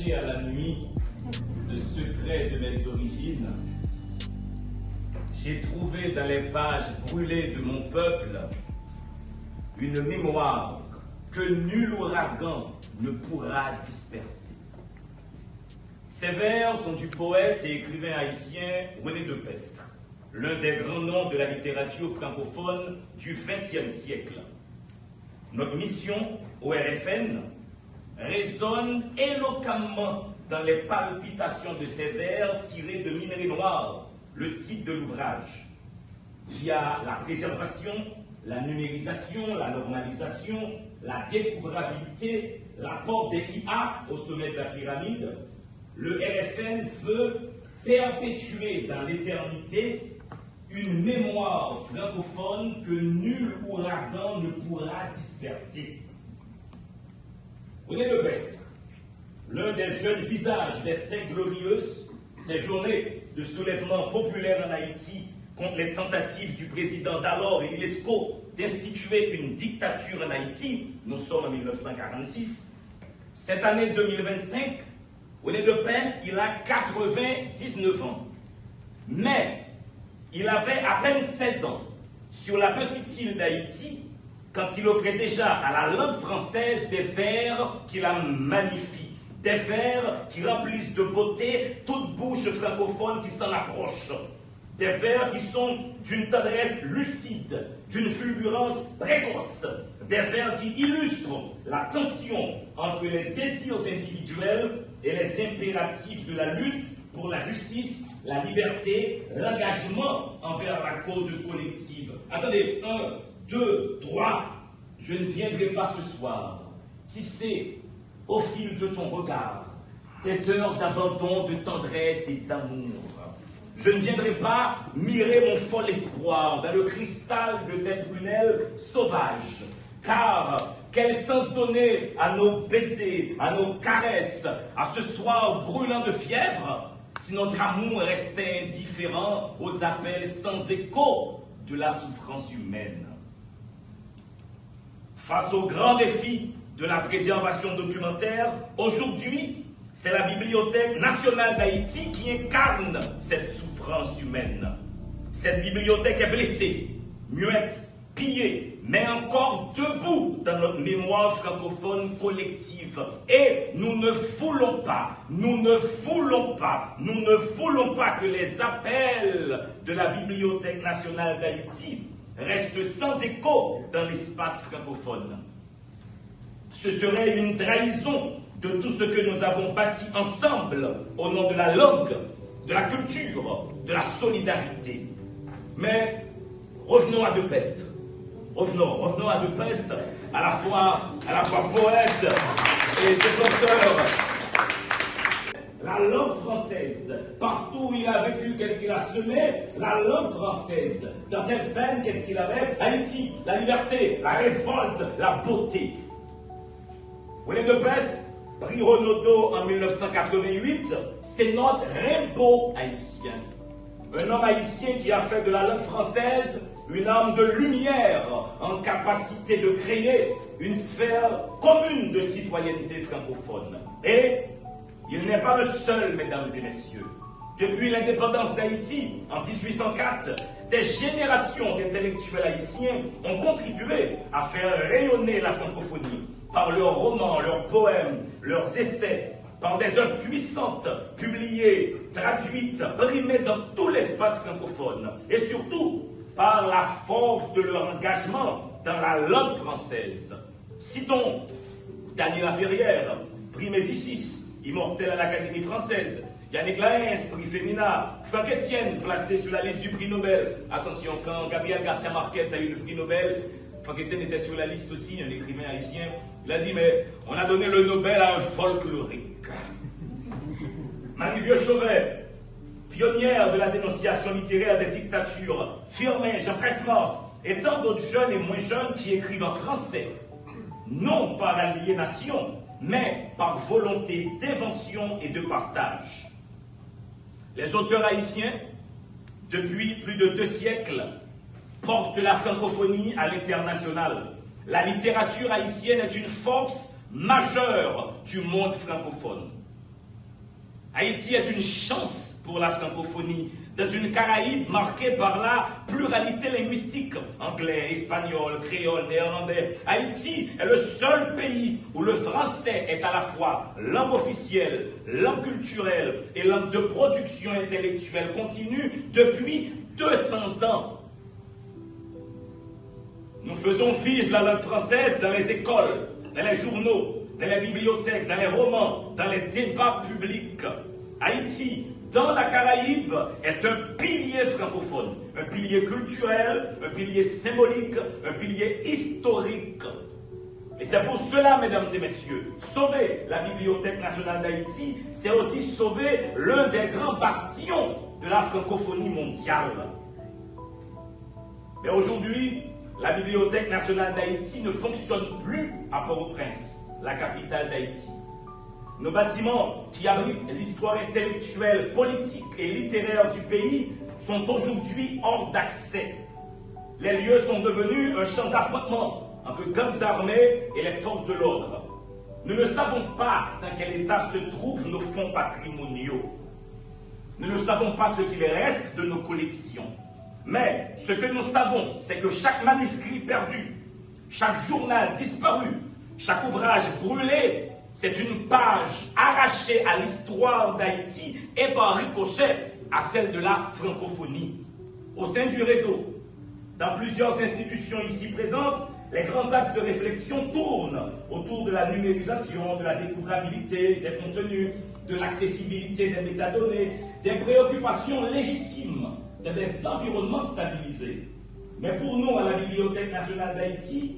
caché à la nuit le secret de mes origines, j'ai trouvé dans les pages brûlées de mon peuple une mémoire que nul ouragan ne pourra disperser. Ces vers sont du poète et écrivain haïtien René de Pestre, l'un des grands noms de la littérature francophone du XXe siècle. Notre mission au RFN résonne éloquemment dans les palpitations de ces vers tirés de Minerai Noir, le titre de l'ouvrage, via la préservation, la numérisation, la normalisation, la découvrabilité, l'apport des IA au sommet de la pyramide. Le RFN veut perpétuer dans l'éternité une mémoire francophone que nul ouragan ne pourra disperser. René de Pestre, l'un des jeunes visages des siècles glorieuses, ces journées de soulèvement populaire en Haïti contre les tentatives du président d'alors et l'UNESCO d'instituer une dictature en Haïti, nous sommes en 1946, cette année 2025, René de Pestre, il a 99 ans. Mais il avait à peine 16 ans sur la petite île d'Haïti quand il offrait déjà à la langue française des vers qui la magnifient, des vers qui remplissent de beauté toute bouche francophone qui s'en approche, des vers qui sont d'une tendresse lucide, d'une fulgurance précoce, des vers qui illustrent la tension entre les désirs individuels et les impératifs de la lutte pour la justice, la liberté, l'engagement envers la cause collective. Attendez, 1, 2, 3, je ne viendrai pas ce soir tisser au fil de ton regard des heures d'abandon, de tendresse et d'amour. Je ne viendrai pas mirer mon fol espoir dans le cristal de tes prunelles sauvages, car quel sens donner à nos baisers, à nos caresses, à ce soir brûlant de fièvre, si notre amour restait indifférent aux appels sans écho de la souffrance humaine. Face aux grands défis de la préservation documentaire, aujourd'hui, c'est la Bibliothèque nationale d'Haïti qui incarne cette souffrance humaine. Cette bibliothèque est blessée, muette, pillée, mais encore debout dans notre mémoire francophone collective. Et nous ne voulons pas que les appels de la Bibliothèque nationale d'Haïti restent sans écho dans l'espace francophone. Ce serait une trahison de tout ce que nous avons bâti ensemble au nom de la langue, de la culture, de la solidarité. Mais revenons à De Pestre. Revenons à De Pestre, à la fois poète et défenseur. La langue française, partout où il a vécu, qu'est-ce qu'il a semé? La langue française. Dans ses veines, qu'est-ce qu'il avait? Haïti, la liberté, la révolte, la beauté. René de Pestre, prix Renaudot en 1988, c'est notre Rimbaud haïtien. Un homme haïtien qui a fait de la langue française une âme de lumière en capacité de créer une sphère commune de citoyenneté francophone. Et il n'est pas le seul, mesdames et messieurs. Depuis l'indépendance d'Haïti, en 1804, des générations d'intellectuels haïtiens ont contribué à faire rayonner la francophonie par leurs romans, leurs poèmes, leurs essais, par des œuvres puissantes, publiées, traduites, brimées dans tout l'espace francophone, et surtout par la force de leur engagement dans la langue française. Citons Daniela Ferrière, prix Médicis, immortel à l'Académie française, Yannick Laens, prix Femina, Franck Etienne, placé sur la liste du prix Nobel. Attention, quand Gabriel Garcia Marquez a eu le prix Nobel, Franck Etienne était sur la liste aussi, un écrivain haïtien. Il a dit, mais on a donné le Nobel à un folklorique. Marie-Vieux Chauvet, pionnière de la dénonciation littéraire des dictatures, Firmin, Jean Presmans, et tant d'autres jeunes et moins jeunes qui écrivent en français, non par aliénation, mais par volonté d'invention et de partage. Les auteurs haïtiens, depuis plus de 2 siècles, portent la francophonie à l'international. La littérature haïtienne est une force majeure du monde francophone. Haïti est une chance pour la francophonie, dans une Caraïbe marquée par la pluralité linguistique, anglais, espagnol, créole, néerlandais. Haïti est le seul pays où le français est à la fois langue officielle, langue culturelle et langue de production intellectuelle continue depuis 200 ans. Nous faisons vivre la langue française dans les écoles, dans les journaux, dans les bibliothèques, dans les romans, dans les débats publics. Haïti, dans la Caraïbe, est un pilier francophone, un pilier culturel, un pilier symbolique, un pilier historique. Et c'est pour cela, mesdames et messieurs, sauver la Bibliothèque nationale d'Haïti, c'est aussi sauver l'un des grands bastions de la francophonie mondiale. Mais aujourd'hui, la Bibliothèque nationale d'Haïti ne fonctionne plus à Port-au-Prince, la capitale d'Haïti. Nos bâtiments qui abritent l'histoire intellectuelle, politique et littéraire du pays sont aujourd'hui hors d'accès. Les lieux sont devenus un champ d'affrontement entre gangs armés et les forces de l'ordre. Nous ne savons pas dans quel état se trouvent nos fonds patrimoniaux. Nous ne savons pas ce qu'il reste de nos collections. Mais ce que nous savons, c'est que chaque manuscrit perdu, chaque journal disparu, chaque ouvrage brûlé, c'est une page arrachée à l'histoire d'Haïti et par ricochet à celle de la francophonie. Au sein du réseau, dans plusieurs institutions ici présentes, les grands axes de réflexion tournent autour de la numérisation, de la découvrabilité des contenus, de l'accessibilité des métadonnées, des préoccupations légitimes dans des environnements stabilisés. Mais pour nous, à la Bibliothèque nationale d'Haïti,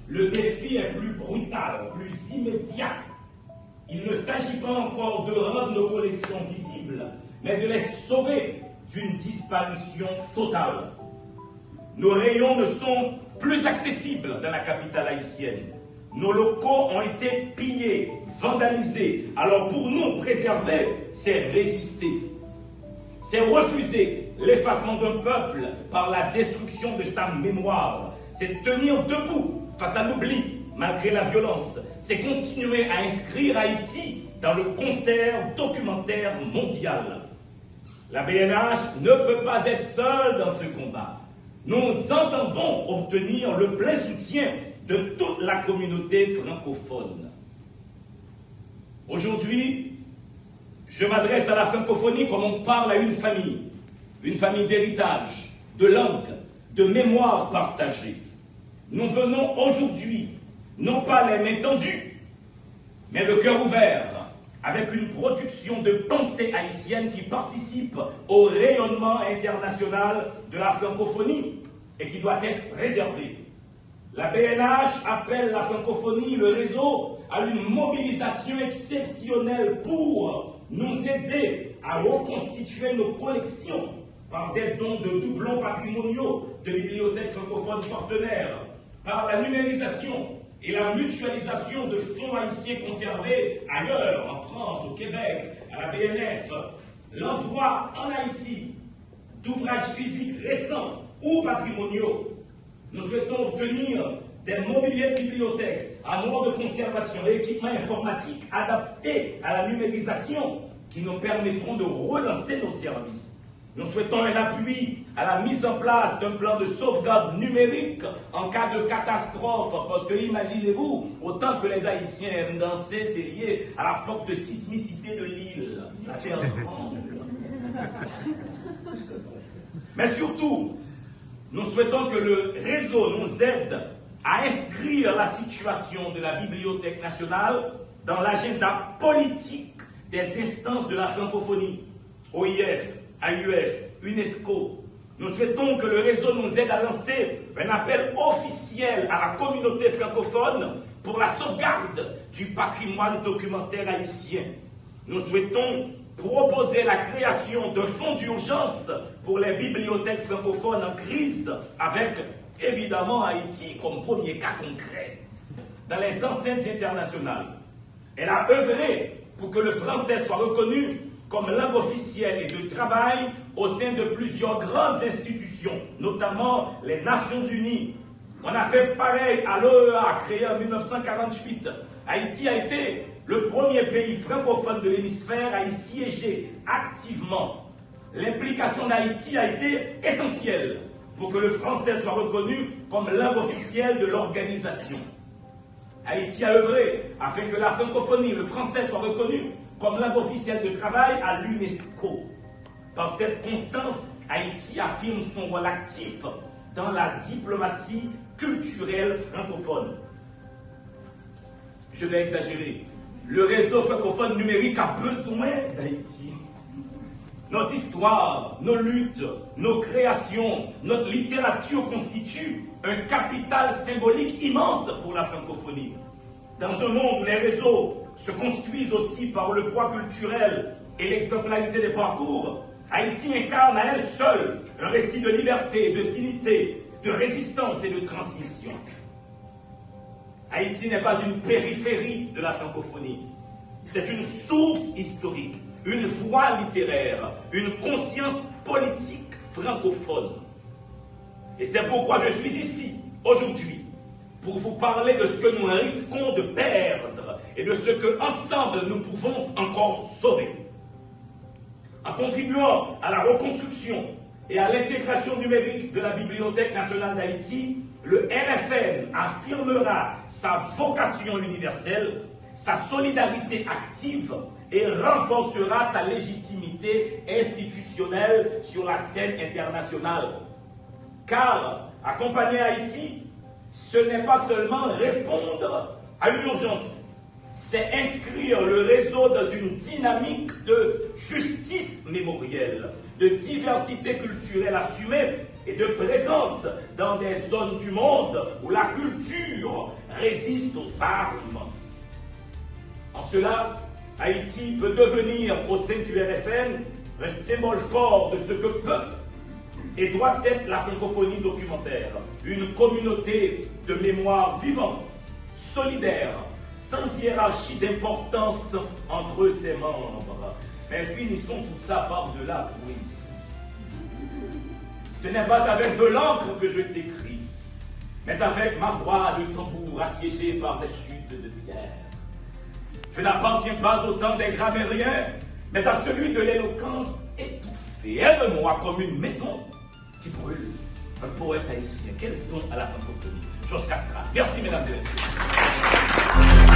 le défi est plus brutal, plus immédiat. Il ne s'agit pas encore de rendre nos collections visibles, mais de les sauver d'une disparition totale. Nos rayons ne sont plus accessibles dans la capitale haïtienne. Nos locaux ont été pillés, vandalisés. Alors pour nous, préserver, c'est résister. C'est refuser l'effacement d'un peuple par la destruction de sa mémoire. C'est tenir debout face à l'oubli, malgré la violence. C'est continuer à inscrire Haïti dans le concert documentaire mondial. La BNH ne peut pas être seule dans ce combat. Nous entendons obtenir le plein soutien de toute la communauté francophone. Aujourd'hui, je m'adresse à la francophonie comme on parle à une famille d'héritage, de langue, de mémoire partagée. Nous venons aujourd'hui, non pas les mains tendues, mais le cœur ouvert, avec une production de pensée haïtienne qui participe au rayonnement international de la francophonie et qui doit être préservée. La BNH appelle la francophonie, le réseau, à une mobilisation exceptionnelle pour nous aider à reconstituer nos collections par des dons de doublons patrimoniaux de bibliothèques francophones partenaires, par la numérisation et la mutualisation de fonds haïtiens conservés ailleurs, en France, au Québec, à la BNF, l'envoi en Haïti d'ouvrages physiques récents ou patrimoniaux. Nous souhaitons obtenir des mobiliers de bibliothèques, armoires de conservation et équipements informatiques adaptés à la numérisation qui nous permettront de relancer nos services. Nous souhaitons un appui à la mise en place d'un plan de sauvegarde numérique en cas de catastrophe, parce que imaginez-vous, autant que les Haïtiens aiment danser, c'est lié à la forte sismicité de l'île. La terre tremble. Mais surtout, nous souhaitons que le réseau nous aide à inscrire la situation de la Bibliothèque nationale dans l'agenda politique des instances de la francophonie, OIF, AUF, UNESCO. Nous souhaitons que le réseau nous aide à lancer un appel officiel à la communauté francophone pour la sauvegarde du patrimoine documentaire haïtien. Nous souhaitons proposer la création d'un fonds d'urgence pour les bibliothèques francophones en crise, avec évidemment Haïti comme premier cas concret. Dans les enceintes internationales, elle a œuvré pour que le français soit reconnu comme langue officielle et de travail au sein de plusieurs grandes institutions, notamment les Nations Unies. On a fait pareil à l'OEA, créé en 1948. Haïti a été le premier pays francophone de l'hémisphère à y siéger activement, l'implication d'Haïti a été essentielle pour que le français soit reconnu comme langue officielle de l'organisation. Haïti a œuvré afin que la francophonie, le français, soit reconnu comme langue officielle de travail à l'UNESCO. Par cette constance, Haïti affirme son rôle actif dans la diplomatie culturelle francophone. Je vais exagérer. Le réseau francophone numérique a besoin d'Haïti. Notre histoire, nos luttes, nos créations, notre littérature constituent un capital symbolique immense pour la francophonie. Dans un monde où les réseaux se construisent aussi par le poids culturel et l'exemplarité des parcours, Haïti incarne à elle seule un récit de liberté, de dignité, de résistance et de transmission. Haïti n'est pas une périphérie de la francophonie. C'est une source historique, une voie littéraire, une conscience politique francophone. Et c'est pourquoi je suis ici, aujourd'hui, pour vous parler de ce que nous risquons de perdre et de ce que, ensemble, nous pouvons encore sauver. En contribuant à la reconstruction et à l'intégration numérique de la Bibliothèque nationale d'Haïti, le RFN affirmera sa vocation universelle, sa solidarité active et renforcera sa légitimité institutionnelle sur la scène internationale. Car accompagner Haïti, ce n'est pas seulement répondre à une urgence, c'est inscrire le réseau dans une dynamique de justice mémorielle, de diversité culturelle assumée et de présence dans des zones du monde où la culture résiste aux armes. En cela, Haïti peut devenir au sein du RFN un symbole fort de ce que peut et doit être la francophonie documentaire, une communauté de mémoire vivante, solidaire, sans hiérarchie d'importance entre ses membres. Mais finissons tout ça par de la poésie. Ce n'est pas avec de l'encre que je t'écris, mais avec ma voix de tambour assiégée par des chutes de pierre. Je n'appartiens pas au temps des grammairiens, mais à celui de l'éloquence étouffée. Aime-moi comme une maison qui brûle. Un poète haïtien. Quel don à la francophonie. Georges Castral. Merci, mesdames et messieurs.